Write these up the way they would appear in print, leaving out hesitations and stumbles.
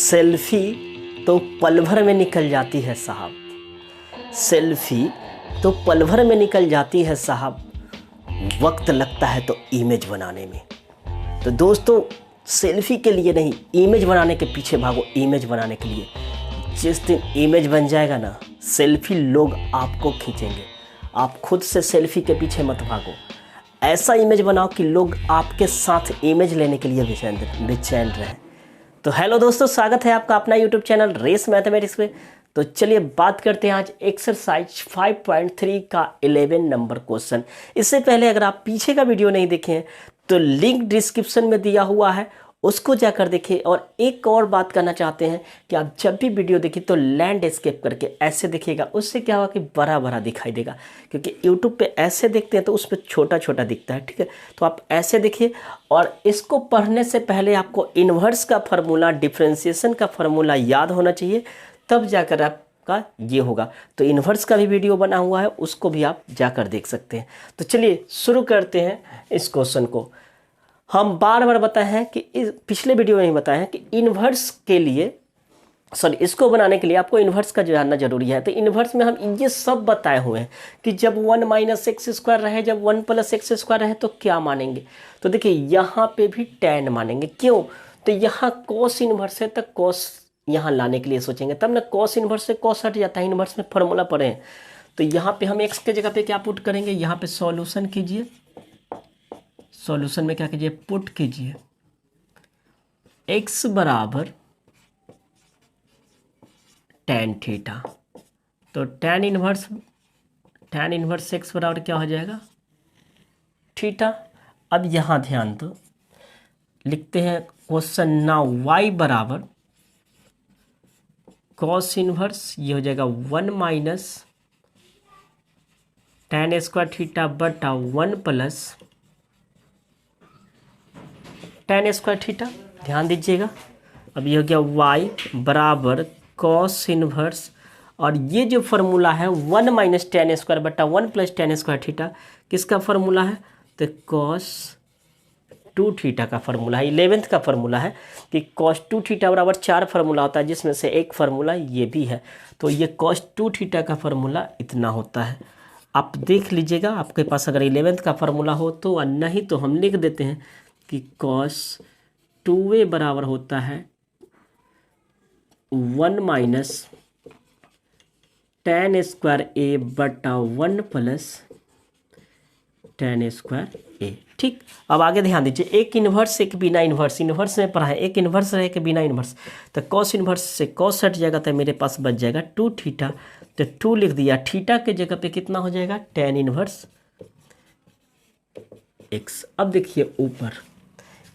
Selfie तो पल भर में निकल जाती है साहब, सेल्फी तो पल भर में निकल जाती है साहब, वक्त लगता है तो इमेज बनाने में। तो दोस्तों सेल्फी के लिए नहीं, इमेज बनाने के पीछे भागो, इमेज बनाने के लिए। जिस दिन इमेज बन जाएगा ना, सेल्फी लोग आपको खींचेंगे। आप खुद से सेल्फी के पीछे मत भागो, ऐसा इमेज बनाओ कि लोग आपके साथ इमेज लेने के लिए बेचैन रहें। तो हेलो दोस्तों, स्वागत है आपका अपना यूट्यूब चैनल रेस मैथमेटिक्स पे। तो चलिए बात करते हैं आज एक्सरसाइज 5.3 का 11 नंबर क्वेश्चन। इससे पहले अगर आप पीछे का वीडियो नहीं देखे हैं तो लिंक डिस्क्रिप्शन में दिया हुआ है, उसको जाकर देखिए। और एक और बात करना चाहते हैं कि आप जब भी वीडियो देखिए तो लैंडस्केप करके ऐसे देखिएगा, उससे क्या होगा कि बड़ा बड़ा दिखाई देगा, क्योंकि यूट्यूब पे ऐसे देखते हैं तो उस पर छोटा छोटा दिखता है। ठीक है, तो आप ऐसे देखिए। और इसको पढ़ने से पहले आपको इन्वर्स का फार्मूला, डिफरेंशिएशन का फार्मूला याद होना चाहिए, तब जाकर आपका ये होगा। तो इन्वर्स का भी वीडियो बना हुआ है, उसको भी आप जाकर देख सकते हैं। तो चलिए शुरू करते हैं इस क्वेश्चन को। हम बार बार बताए हैं कि पिछले वीडियो में ही बताए हैं कि इन्वर्स के लिए, इसको बनाने के लिए आपको इन्वर्स का जानना जरूरी है। तो इन्वर्स में हम ये सब बताए हुए हैं कि जब 1 माइनस एक्स स्क्वायर रहे, जब 1 प्लस एक्स स्क्वायर रहे तो क्या मानेंगे। तो देखिए यहाँ पे भी tan मानेंगे। क्यों? तो यहाँ cos इन्वर्स है तो cos यहाँ लाने के लिए सोचेंगे, तब ना cos इन्वर्स से cos हट जाता है। इन्वर्स में फॉर्मूला पढ़े हैं। तो यहाँ पे हम x के जगह पे क्या पुट करेंगे, यहाँ पे सॉल्यूशन कीजिए। सॉल्यूशन में क्या कीजिए, पुट कीजिए x बराबर tan थीटा। तो tan इन्वर्स x बराबर क्या हो जाएगा, थीटा। अब यहाँ ध्यान दो, लिखते हैं क्वेश्चन नाउ y बराबर cos इन्वर्स, ये हो जाएगा 1 माइनस tan स्क्वायर थीटा बटा 1 प्लस tan स्क्वायर थीटा। ध्यान दीजिएगा। अब ये हो गया y बराबर cos इन्वर्स, और ये जो फार्मूला है 1 माइनस tan स्क्वायर बटा 1 प्लस tan स्क्वायर थीटा, किसका फार्मूला है, तो cos 2 थीटा का फार्मूला है। 11th का फार्मूला है कि cos 2 थीटा बराबर 4 फार्मूला होता है, जिसमें से एक फार्मूला ये भी है। तो ये cos 2 थीटा का फार्मूला इतना होता है। आप देख लीजिएगा, आपके पास अगर 11th का फार्मूला हो तो, और नहीं तो हम लिख देते हैं कि cos 2a बराबर होता है 1 माइनस tan स्क्वायर a बटा 1 प्लस tan स्क्वायर a। ठीक, अब आगे ध्यान दीजिए, एक इन्वर्स एक बिना इन्वर्स। इन्वर्स में पढ़ा है, एक इन्वर्स रहे कि बिना इन्वर्स। तो cos इन्वर्स से cos हट जाएगा तो मेरे पास बच जाएगा 2 थीटा। तो 2 लिख दिया, थीटा के जगह पे कितना हो जाएगा, tan इन्वर्स x। अब देखिए ऊपर,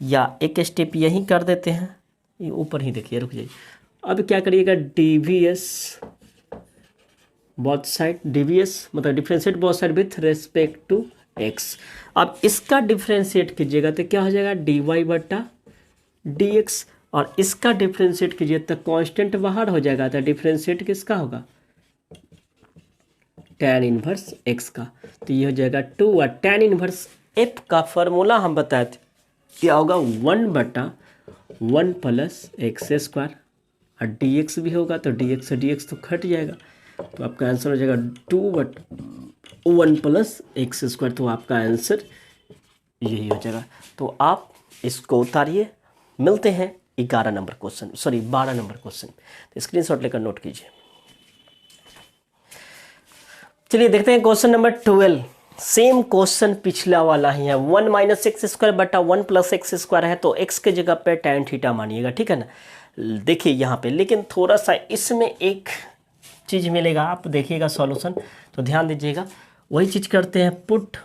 या एक स्टेप यहीं कर देते हैं, ये ऊपर ही देखिए, रुक जाइए। अब क्या करिएगा, डीवीएस बोथ साइड, डीवीएस मतलब differentiate both side with respect to x. अब इसका डिफरेंशिएट कीजिएगा तो क्या हो जाएगा, डी वाई बटा डी एक्स, और इसका डिफरेंशिएट कीजिए तो कांस्टेंट बाहर हो जाएगा। तो डिफरेंशिएट किसका होगा, tan इनवर्स एक्स का। तो ये हो जाएगा 2, और tan इनवर्स एफ का फॉर्मूला हम बताए थे क्या होगा, 1 बटा 1 प्लस एक्स स्क्वायर, और डी एक्स भी होगा तो डी एक्स से डी एक्स तो घट जाएगा। तो आपका आंसर हो जाएगा 2 बटा 1 प्लस एक्स स्क्वायर। तो आपका आंसर यही हो जाएगा। तो आप इसको उतारिए। मिलते हैं 11 नंबर क्वेश्चन, 12 नंबर क्वेश्चन। तो स्क्रीनशॉट लेकर नोट कीजिए। चलिए देखते हैं क्वेश्चन नंबर 12। सेम क्वेश्चन पिछला वाला ही है। 1 माइनस एक्स स्क्वायर बटा 1 प्लस एक्स स्क्वायर है, तो एक्स के जगह पे tan थीटा मानिएगा। ठीक है ना, देखिए यहाँ पे, लेकिन थोड़ा सा इसमें एक चीज़ मिलेगा, आप देखिएगा सॉल्यूशन तो ध्यान दीजिएगा। वही चीज़ करते हैं, पुट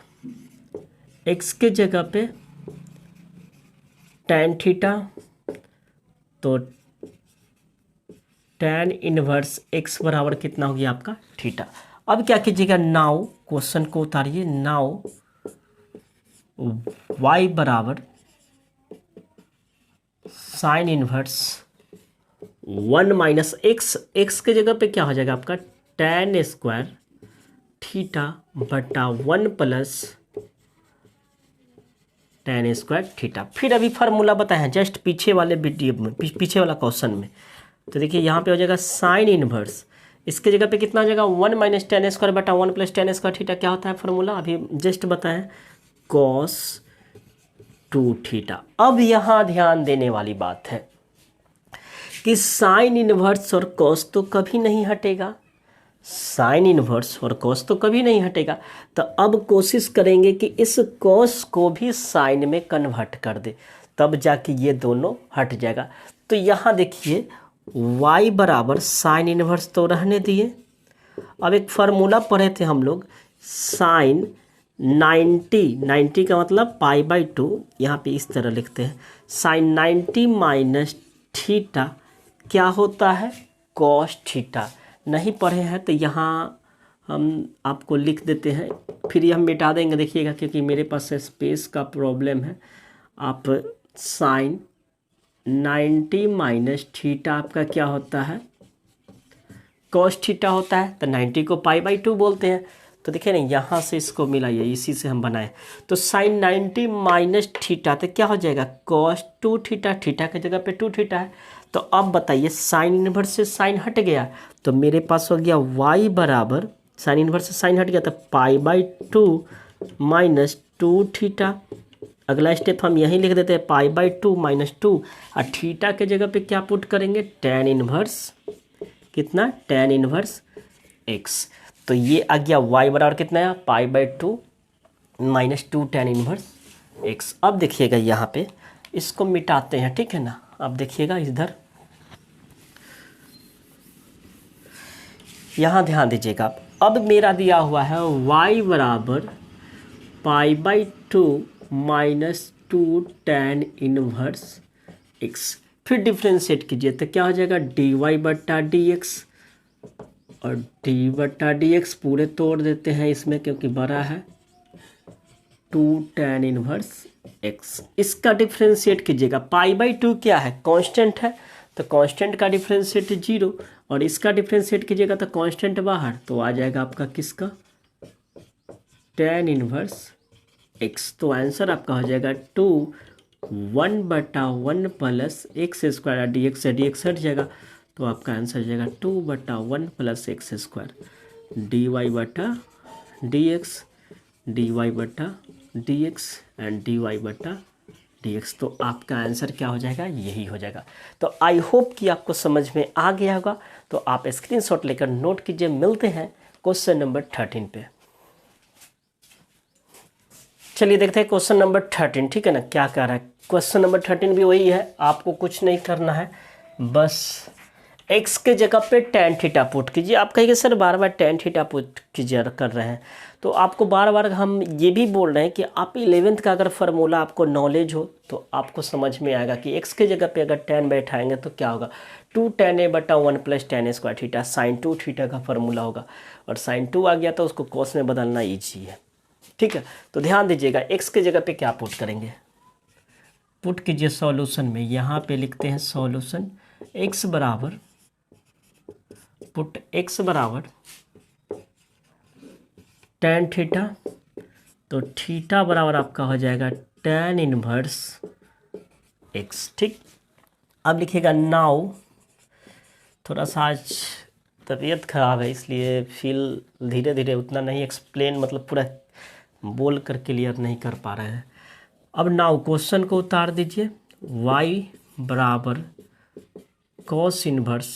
x के जगह पे tan थीटा, तो tan इनवर्स x बराबर कितना हो गया आपका, थीटा। अब क्या कीजिएगा, नाउ क्वेश्चन को उतारिए। नाउ y बराबर साइन इनवर्स 1 माइनस एक्स के जगह पे क्या हो जाएगा आपका, tan स्क्वायर थीटा बटा 1 प्लस tan स्क्वायर थीटा। फिर अभी फार्मूला बताए हैं जस्ट पीछे वाले वीडियो में, पीछे वाला क्वेश्चन में। तो देखिए यहाँ पे हो जाएगा साइन इनवर्स, इसके जगह पे कितना हो जाएगा 1 माइनस tan स्क्वायर बटा 1 प्लस tan स्क्वायर थीटा। क्या होता है फार्मूला अभी जस्ट बताएं, cos 2 थीटा। अब यहाँ ध्यान देने वाली बात है कि साइन इनवर्स और कॉस तो कभी नहीं हटेगा, साइन इनवर्स और कॉस तो कभी नहीं हटेगा। तो अब कोशिश करेंगे कि इस कॉस को भी साइन में कन्वर्ट कर दे, तब जाके ये दोनों हट जाएगा। तो यहाँ देखिए y बराबर साइन इनवर्स तो रहने दिए। अब एक फार्मूला पढ़े थे हम लोग, साइन 90 का मतलब π/2, यहाँ पे इस तरह लिखते हैं, साइन 90 माइनस थीटा क्या होता है कॉस थीटा। नहीं पढ़े हैं तो यहाँ हम आपको लिख देते हैं, फिर ये हम मिटा देंगे देखिएगा, क्योंकि मेरे पास स्पेस का प्रॉब्लम है। आप साइन 90 माइनस थीटा आपका क्या होता है कॉस थीटा होता है, तो 90 को π/2 बोलते हैं। तो देखिए ना यहाँ से इसको मिलाइए, इसी से हम बनाए, तो साइन 90 माइनस थीटा तो क्या हो जाएगा कॉस 2 थीटा, थीटा की जगह पे 2 थीटा है। तो अब बताइए साइन इनवर्स से साइन हट गया, तो मेरे पास हो गया y बराबर, साइन इनवर्स से साइन हट गया तो π/2 माइनस 2 थीटा। अगला स्टेप हम यहीं लिख देते हैं π/2 माइनस 2, और थीटा के जगह पे क्या पुट करेंगे tan इनवर्स, कितना tan इनवर्स x। तो ये आ गया y बराबर कितना है π/2 माइनस 2 tan इनवर्स x। अब देखिएगा यहाँ पे इसको मिटाते हैं, ठीक है ना। अब देखिएगा इधर, यहाँ ध्यान दीजिएगा। अब मेरा दिया हुआ है y बराबर π/2 माइनस 2 tan इनवर्स x। फिर डिफ्रेंशिएट कीजिए तो क्या हो जाएगा dy बटा dx, और d बटा dx पूरे तोड़ देते हैं इसमें क्योंकि बड़ा है, 2 tan इनवर्स x। इसका डिफ्रेंशिएट कीजिएगा, π/2 क्या है कांस्टेंट है, तो कांस्टेंट का डिफ्रेंशिएट 0, और इसका डिफ्रेंशिएट कीजिएगा तो कांस्टेंट बाहर, तो आ जाएगा आपका किसका tan इनवर्स x। तो आंसर आपका हो जाएगा 2 1/1 प्लस एक्स स्क्वायर, dx से dx हट जाएगा, तो आपका आंसर हो जाएगा 2/1 प्लस एक्स स्क्वायर dy बटा dx, dy बटा dx एंड dy बटा dx। तो आपका आंसर क्या हो जाएगा यही हो जाएगा। तो आई होप कि आपको समझ में आ गया होगा। तो आप स्क्रीनशॉट लेकर नोट कीजिए। मिलते हैं क्वेश्चन नंबर 13 पे। चलिए देखते हैं क्वेश्चन नंबर 13, ठीक है ना। क्या कह रहा है क्वेश्चन नंबर 13 भी वही है, आपको कुछ नहीं करना है, बस x के जगह पे tan थीटा पुट कीजिए। आप कहिए सर बार बार tan थीटा पुट कीजिए कर रहे हैं, तो आपको बार बार हम ये भी बोल रहे हैं कि आप 11th का अगर फार्मूला आपको नॉलेज हो तो आपको समझ में आएगा कि x के जगह पे अगर tan बैठाएंगे तो क्या होगा 2 tan a बटा 1 plus tan square theta, sine 2 theta का फार्मूला होगा, और साइन 2 आ गया तो उसको cos में बदलना ईजी है, ठीक है। तो ध्यान दीजिएगा x के जगह पे क्या पुट करेंगे, पुट कीजिए सॉल्यूशन में। यहाँ पे लिखते हैं सॉल्यूशन x बराबर, पुट x बराबर tan थीटा, तो थीटा बराबर आपका हो जाएगा tan इनवर्स x, ठीक। अब लिखिएगा नाउ, थोड़ा सा आज तबीयत ख़राब है इसलिए फील धीरे धीरे उतना नहीं एक्सप्लेन, मतलब पूरा बोल कर क्लियर नहीं कर पा रहे हैं। अब नाउ क्वेश्चन को उतार दीजिए, y बराबर cos इनवर्स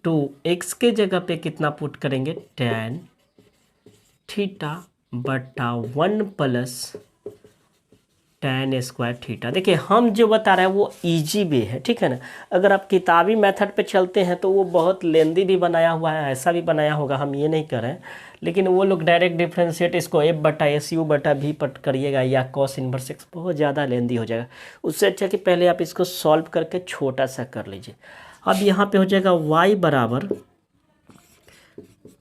2, x के जगह पे कितना पुट करेंगे tan थीटा बटा 1 प्लस tan स्क्वायर थीटा। देखिए हम जो बता रहे हैं वो इजी वे है, ठीक है ना। अगर आप किताबी मेथड पे चलते हैं तो वो बहुत लेंदी भी बनाया हुआ है, ऐसा भी बनाया होगा, हम ये नहीं कर रहे हैं, लेकिन वो लोग डायरेक्ट डिफ्रेंशिएट इसको f बटा s u बटा v पट करिएगा या cos इनवर्स x, बहुत ज़्यादा लेंदी हो जाएगा। उससे अच्छा कि पहले आप इसको सॉल्व करके छोटा सा कर लीजिए। अब यहाँ पे हो जाएगा y बराबर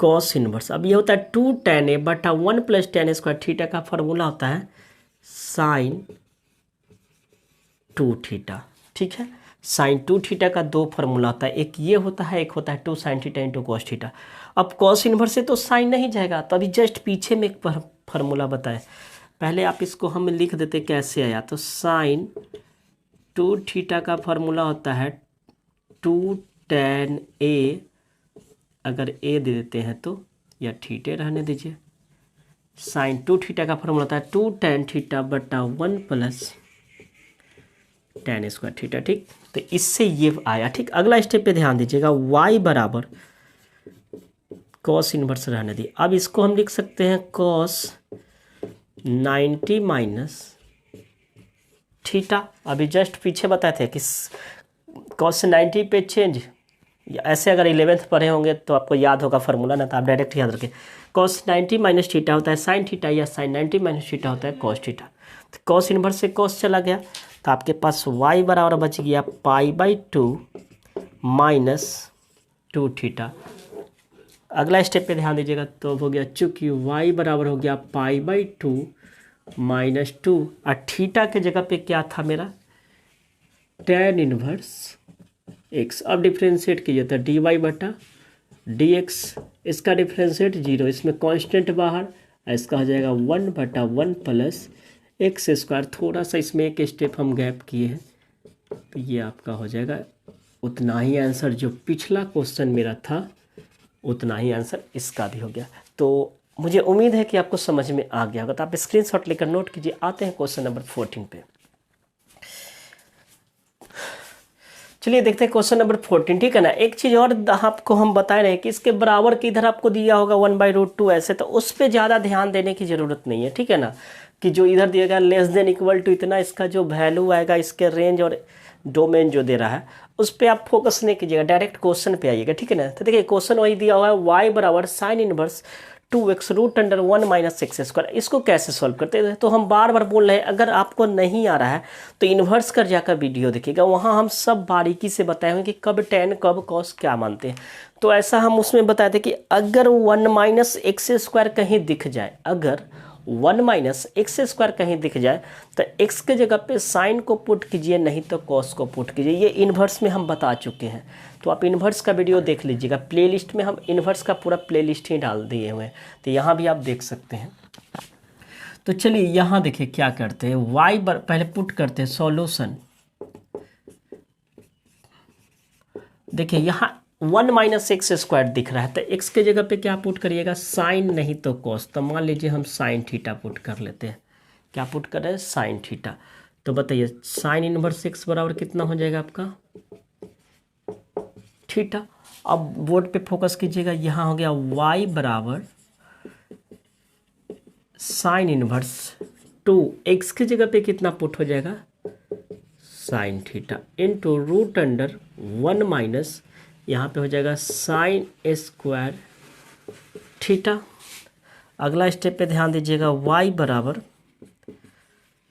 cos इनवर्स, अब ये होता है 2 tan a बटा 1 प्लस tan स्क्वायर थीटा का फार्मूला होता है साइन 2 थीटा, ठीक है। साइन 2 थीटा का दो फार्मूला होता है, एक ये होता है, एक होता है 2 sin theta into cos theta. अब cos इनवर्स से तो साइन नहीं जाएगा, तो अभी जस्ट पीछे में एक फार्मूला बताए, पहले आप इसको हम लिख देते कैसे आया, तो साइन 2 थीटा का फॉर्मूला होता है 2 tan A, अगर A दे देते हैं तो, या थीटे रहने दीजिए, साइन 2 थीटा का फॉर्मूला होता है 2 tan थीटा बटा 1 प्लस tan स्क्वायर थीटा। ठीक, तो इससे ये आया। ठीक, अगला स्टेप पे ध्यान दीजिएगा, y बराबर कॉस इनवर्स रहने दी। अब इसको हम लिख सकते हैं कॉस 90 माइनस थीटा। अभी जस्ट पीछे बताए थे कि कॉस से 90 पे चेंज, ऐसे अगर 11th पढ़े होंगे तो आपको याद होगा फार्मूला, ना तो आप डायरेक्ट याद रखें। कॉस 90 माइनस थीटा होता है साइन थीटा, या साइन 90 माइनस थीटा होता है कॉस थीटा। तो कॉस इनवर्स से कॉस चला गया, तो आपके पास y बराबर बच गया π/2 माइनस 2 थीटा। अगला स्टेप पे ध्यान दीजिएगा, तो हो गया चूंकि y बराबर हो गया π/2 माइनस 2, और थीटा के जगह पे क्या था मेरा, tan इनवर्स x। अब डिफ्रेंशिएट कीजिए तो dy बटा dx, इसका डिफ्रेंशिएट 0, इसमें कांस्टेंट बाहर, इसका हो जाएगा 1 बटा 1 प्लस एक्स स्क्वायर। थोड़ा सा इसमें एक स्टेप हम गैप किए हैं, तो ये आपका हो जाएगा उतना ही आंसर जो पिछला क्वेश्चन मेरा था, उतना ही आंसर इसका भी हो गया। तो मुझे उम्मीद है कि आपको समझ में आ गया होगा, तो आप स्क्रीनशॉट लेकर नोट कीजिए। आते हैं क्वेश्चन नंबर 14 पे। चलिए देखते हैं क्वेश्चन नंबर 14। ठीक है ना, एक चीज़ और आपको हम बता रहे हैं कि इसके बराबर की इधर आपको दिया होगा 1/√2 ऐसे, तो उस पर ज़्यादा ध्यान देने की ज़रूरत नहीं है। ठीक है ना, कि जो इधर दिया गया लेस देन इक्वल टू इतना, इसका जो वैल्यू आएगा, इसके रेंज और डोमेन जो दे रहा है उस पर आप फोकस नहीं कीजिएगा, डायरेक्ट क्वेश्चन पे आइएगा। ठीक है ना, तो देखिए क्वेश्चन वही दिया हुआ है, y बराबर sine inverse 2x √1 minus x square. इसको कैसे सॉल्व करते हैं, तो हम बार बार बोल रहे हैं, अगर आपको नहीं आ रहा है तो इन्वर्स कर जाकर वीडियो देखिएगा, वहाँ हम सब बारीकी से बताए हुए कि कब tan कब cos क्या मानते हैं। तो ऐसा हम उसमें बताए थे कि अगर 1 माइनस एक्स स्क्वायर कहीं दिख जाए, अगर 1 माइनस एक्स स्क्वायर कहीं दिख जाए तो x के जगह पे साइन को पुट कीजिए, नहीं तो cos को पुट कीजिए। ये इन्वर्स में हम बता चुके हैं, तो आप इन्वर्स का वीडियो देख लीजिएगा। प्लेलिस्ट में हम इन्वर्स का पूरा प्लेलिस्ट ही डाल दिए हुए हैं, तो यहाँ भी आप देख सकते हैं। तो चलिए यहाँ देखिए क्या करते हैं, पहले पुट करते हैं सॉल्यूशन। देखिए यहाँ 1 माइनस एक्स स्क्वायर दिख रहा है, तो x के जगह पे क्या पुट करिएगा, साइन नहीं तो cos। तो मान लीजिए हम साइन थीटा पुट कर लेते हैं। क्या पुट कर रहे हैं, साइन थीटा। तो बताइए साइन इनवर्स x बराबर कितना हो जाएगा आपका, थीटा। अब बोर्ड पे फोकस कीजिएगा, यहाँ हो गया y बराबर साइन इनवर्स 2, x की जगह पे कितना पुट हो जाएगा, साइन थीटा इंटू √1 माइनस, यहाँ पे हो जाएगा साइन स्क्वायर थीटा। अगला स्टेप पे ध्यान दीजिएगा, y बराबर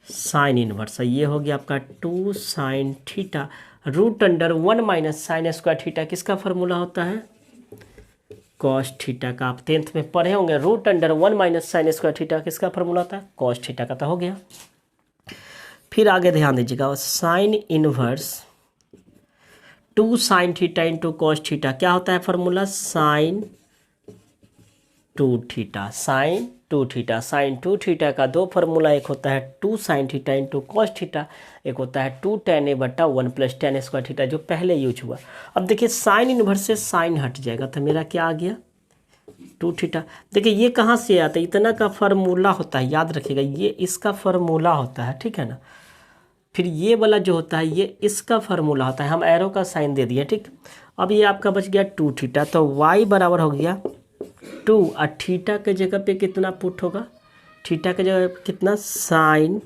साइन इनवर्स, ये हो गया आपका 2 sine theta √1 minus sine square theta. किसका फार्मूला होता है, कॉस थीटा का। आप 10th में पढ़े होंगे, √1 माइनस साइन स्क्वायर थीटा किसका फार्मूला होता है, कॉस थीटा का। तो हो गया। फिर आगे ध्यान दीजिएगा, sine inverse 2 sine theta into cos theta, क्या होता है formula, sine 2 theta. Sine 2 theta, sine 2 theta का दो फार्मूला, एक होता है 2 sine theta into cos theta, एक होता है 2 tan A बटा 1 प्लस tan स्क्वायर थीटा, जो पहले यूज हुआ। अब देखिए साइन इनवर्स से साइन हट जाएगा, तो मेरा क्या आ गया, 2 थीटा। देखिए ये कहाँ से आता है, इतना का फार्मूला होता है, याद रखिएगा, ये इसका फार्मूला होता है। ठीक है ना, फिर ये वाला जो होता है ये इसका फार्मूला होता है, हम एरो का साइन दे दिए। ठीक, अब ये आपका बच गया 2 थीटा, तो y बराबर हो गया 2, और थीटा के जगह पे कितना पुट होगा, थीटा के जगह पे कितना, साइन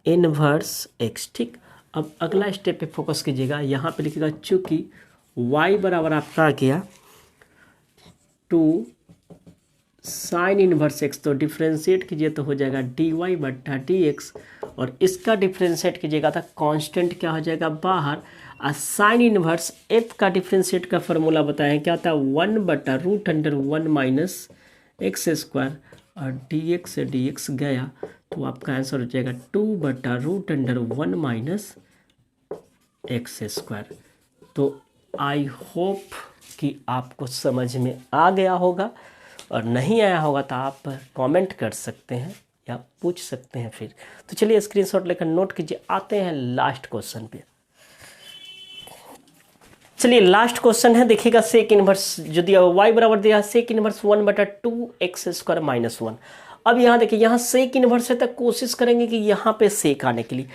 इनवर्स x। ठीक, अब अगला स्टेप पे फोकस कीजिएगा, यहाँ पे लिखिएगा चूँकि y बराबर आपका आ गया 2 साइन इनवर्स x, तो डिफ्रेंशिएट कीजिए तो हो जाएगा dy बटा dx, और इसका डिफ्रेंशिएट कीजिएगा तो कांस्टेंट क्या हो जाएगा बाहर, और साइन इनवर्स f का डिफ्रेंशिएट का फार्मूला बताएं क्या होता है, 1 बटा √1 माइनस एक्स स्क्वायर, और dx से dx गया तो आपका आंसर हो जाएगा 2 बटा √1 माइनस एक्स स्क्वायर। तो आई होप कि आपको समझ में आ गया होगा, और नहीं आया होगा तो आप कमेंट कर सकते हैं, या पूछ सकते हैं फिर। तो चलिए स्क्रीनशॉट लेकर नोट कीजिए। आते हैं लास्ट क्वेश्चन पे। चलिए लास्ट क्वेश्चन है, देखिएगा सेक इनवर्स जो दिया हुआ y बराबर दिया सेक इनवर्स 1/2x² माइनस 1। अब यहाँ देखिए, यहाँ सेक इनवर्स है तो कोशिश करेंगे कि यहाँ पे सेक आने के लिए,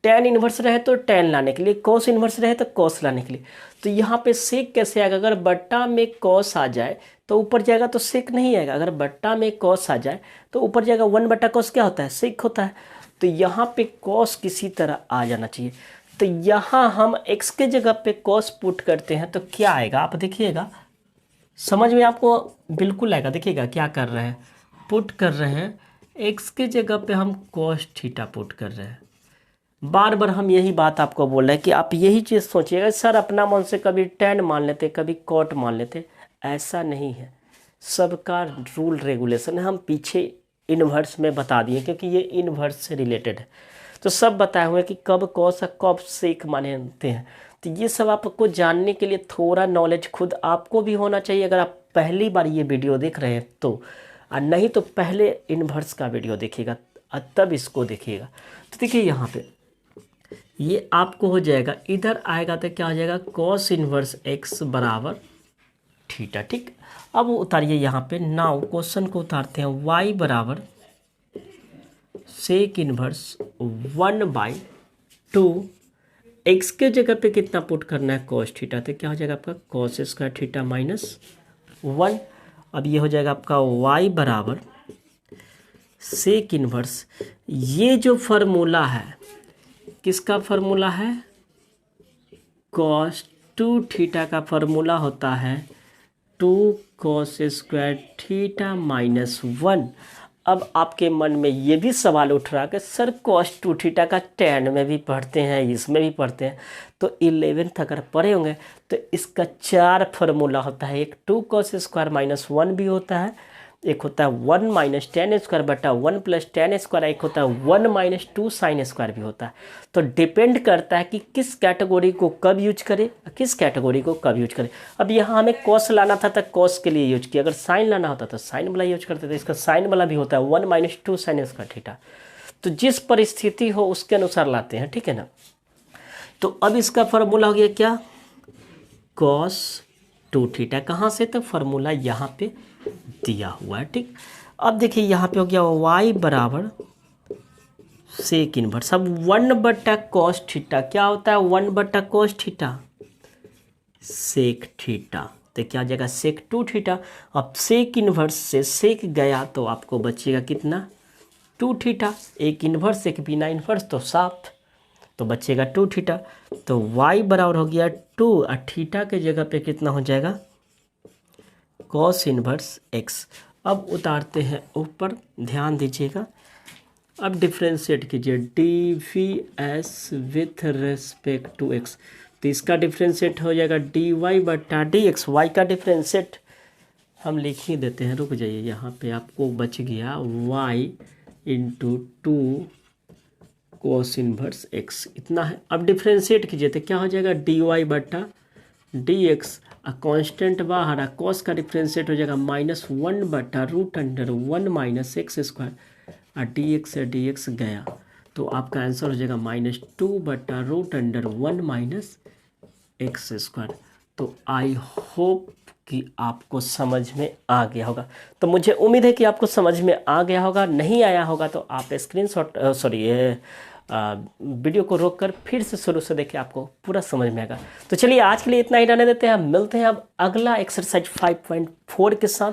टेन इनवर्स रहे तो टेन लाने के लिए, कॉस इनवर्स रहे तो कॉस लाने के लिए। तो यहाँ पे सेक कैसे आएगा? अगर बट्टा में कॉस आ जाए तो ऊपर जाएगा तो सेक नहीं आएगा। अगर बट्टा में कॉस आ जाए तो ऊपर जाएगा, 1/cos क्या होता है? सेक होता है। तो यहाँ पे कॉस किसी तरह आ जाना चाहिए। तो यहाँ हम x के जगह पे cos पुट करते हैं तो क्या आएगा आप देखिएगा, समझ में आपको बिल्कुल आएगा। देखिएगा क्या कर रहे हैं, पुट कर रहे हैं x के जगह पे हम cos थीटा पुट कर रहे हैं। बार बार हम यही बात आपको बोल रहे हैं कि आप यही चीज़ सोचिएगा, सर अपना मन से कभी tan मान लेते कभी cot मान लेते, ऐसा नहीं है। सबका रूल रेगुलेशन है, हम पीछे इन्वर्स में बता दिए क्योंकि ये इन्वर्स से रिलेटेड है। तो सब बताए हुए कि कब कॉस कब सेक मानते हैं। तो ये सब आपको जानने के लिए थोड़ा नॉलेज खुद आपको भी होना चाहिए। अगर आप पहली बार ये वीडियो देख रहे हैं तो, और नहीं तो पहले इन्वर्स का वीडियो देखिएगा तब इसको देखिएगा। तो देखिए यहाँ पे ये आपको हो जाएगा, इधर आएगा तो क्या हो जाएगा, कॉस इन्वर्स x बराबर थीटा। ठीक, अब उतारिए यहाँ पे। नाउ क्वेश्चन को उतारते हैं, y बराबर सेक इनवर्स 1/2, x के जगह पे कितना पुट करना है, cos थीटा। तो क्या हो जाएगा आपका cos स्क्वायर थीटा माइनस 1। अब ये हो जाएगा आपका y बराबर सेक इनवर्स, ये जो फार्मूला है किसका फार्मूला है, cos 2 थीटा का फार्मूला होता है 2 cos स्क्वायर थीटा माइनस 1। अब आपके मन में ये भी सवाल उठ रहा है कि सर cos 2 थीटा का tan में भी पढ़ते हैं, इसमें भी पढ़ते हैं। तो 11th अगर पढ़े होंगे तो इसका 4 फार्मूला होता है। एक 2 cos स्क्वायर माइनस 1 भी होता है, एक होता है 1 माइनस tan स्क्वायर बटा 1 प्लस tan स्क्वायर, एक होता है 1 माइनस 2 sin स्क्वायर भी होता है। तो डिपेंड करता है कि किस कैटेगरी को कब यूज करें, किस कैटेगरी को कब यूज करें। अब यहाँ हमें cos लाना था तो cos के लिए यूज किया, अगर साइन लाना होता तो साइन वाला यूज करते थे। इसका साइन वाला भी होता है 1 माइनस 2 sin स्क्वायर थीटा। तो जिस परिस्थिति हो उसके अनुसार लाते हैं, ठीक है ना। तो अब इसका फार्मूला हो गया क्या, cos 2 थीटा। कहाँ से, तो फार्मूला यहाँ पे दिया हुआ है। ठीक, अब देखिए यहाँ पे हो गया y बराबर सेक इनवर्स। अब 1/cos थीटा क्या होता है, 1/cos थीटा सेक थीटा। तो क्या आ जाएगा सेक 2 थीटा। अब सेक इनवर्स से सेक गया तो आपको बचेगा कितना, 2 थीटा। एक इनवर्स एक बिना इनवर्स तो साफ, तो बचेगा 2 थीटा। तो y बराबर हो गया 2 और थीटा के जगह पे कितना हो जाएगा, cos इनवर्स x। अब उतारते हैं ऊपर, ध्यान दीजिएगा। अब डिफ्रेंशिएट कीजिए dvs with respect to x। तो इसका डिफ्रेंशिएट हो जाएगा dy बटा dx। y का डिफ्रेंशिएट हम लिख ही देते हैं, रुक जाइए। यहाँ पे आपको बच गया y into 2 cos inverse x, इतना है। अब डिफ्रेंशिएट कीजिए तो क्या हो जाएगा dy बटा dx। कांस्टेंट बाहर आ, cos का डिफ्रेंशिएट हो जाएगा -1/√1 माइनस x स्क्वायर, और dx से dx गया तो आपका आंसर हो जाएगा -2/√1 माइनस x स्क्वायर। तो आई होप कि आपको समझ में आ गया होगा। तो मुझे उम्मीद है कि आपको समझ में आ गया होगा। नहीं आया होगा तो आप स्क्रीनशॉट वीडियो को रोककर फिर से शुरू से देखिए, आपको पूरा समझ में आएगा। तो चलिए आज के लिए इतना ही रहने देते हैं, मिलते हैं अब अगला एक्सरसाइज 5.4 के साथ।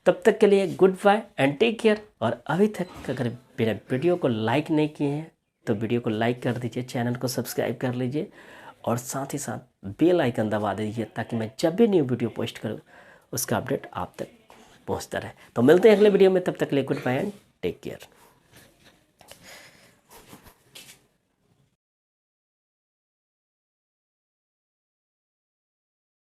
तब तक के लिए good bye and take care. और अभी तक अगर मेरा वीडियो को लाइक नहीं किए हैं तो वीडियो को लाइक कर दीजिए, चैनल को सब्सक्राइब कर लीजिए और साथ ही साथ बेल आइकन दबा दीजिए ताकि मैं जब भी न्यू वीडियो पोस्ट करूँ उसका अपडेट आप तक पहुँचता रहे। तो मिलते हैं अगले वीडियो में, तब तक के लिए good bye and take care.